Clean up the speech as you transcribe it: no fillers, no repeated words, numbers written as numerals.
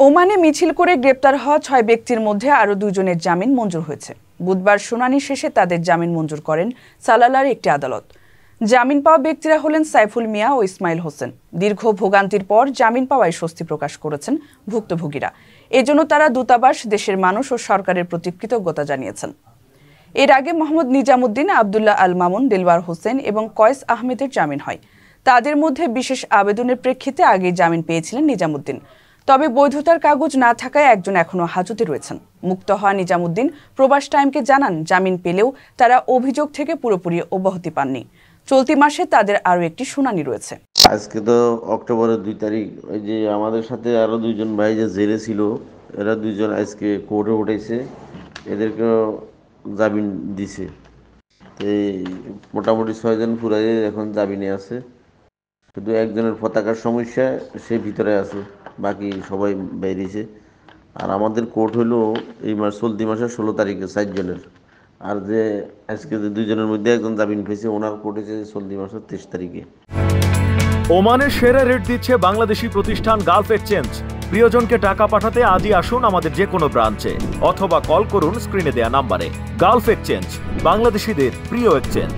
ওমানে মিছিল করে গ্রেপ্তার হওয়া ৬ ব্যক্তির মধ্যে আরও ২ জনের জামিন মঞ্জুর হয়েছে। বুধবার শুনানি শেষে তাদের জামিন মঞ্জুর করেন সালালার একটি আদালত। জামিন পাওয়া ব্যক্তিরা হলেন সাইফুল মিয়া ও ইসমাইল হোসেন। দীর্ঘ ভোগান্তির পর জামিন পাওয়ায় স্বস্তি প্রকাশ করেছেন ভুক্তভোগীরা। এজন্য তারা দূতাবাস, দেশের মানুষ ও সরকারের প্রতি কৃতজ্ঞতা জানিয়েছেন। এর আগে মোহাম্মদ নিজামুদ্দিন, আবদুল্লাহ আল মামুন, দিলওয়ার হোসেন এবং কয়েস আহমেদের জামিন হয়। তাদের মধ্যে বিশেষ আবেদনের প্রেক্ষিতে আগে জামিন পেয়েছিলেন নিজামুদ্দিন। তবে বৈধতার কাগজ না থাকায় একজন এখনো হাজতে রয়েছেন। মুক্ত হওয়া নিজামুদ্দিন প্রবাস টাইমকে জানান, জামিন পেলেও তারা অভিযোগ থেকে পুরোপুরি অব্যাহতি পাননি। চলতি মাসে তাদের আরও একটি শুনানি রয়েছে। আজকে তো অক্টোবরের 2 তারিখ। ওই যে আমাদের সাথে আরো 2 জন ভাই যে জেলে ছিল, এরা 2 জন আজকে কোর্টে উঠেছে, এদেরকেও জামিন দিছে। এই মোটামুটি 6 জন পুরাই এখন জামিনে আছে। শুধু একজনের পতাকার সমস্যা, সে ভিতরে আছে, বাকি সবাই বেরিয়েছে। আর আমাদের কোর্ট হলো এই চলতি মাসের 16 তারিখে 4 জনের। আর যে আজকে যে 2 জনের মধ্যে একজন জামিন পেয়েছে, ওনার কোর্ট হয়েছে চলতি মাসের 23 তারিখে। ওমানের সেরা রেট দিচ্ছে বাংলাদেশি প্রতিষ্ঠান গালফ এক্সচেঞ্জ। প্রিয়জনকে টাকা পাঠাতে আজই আসুন আমাদের যে কোনো ব্রাঞ্চে অথবা কল করুন স্ক্রিনে দেয়া নাম্বারে। গালফ এক্সচেঞ্জ, বাংলাদেশিদের প্রিয় এক্সচেঞ্জ।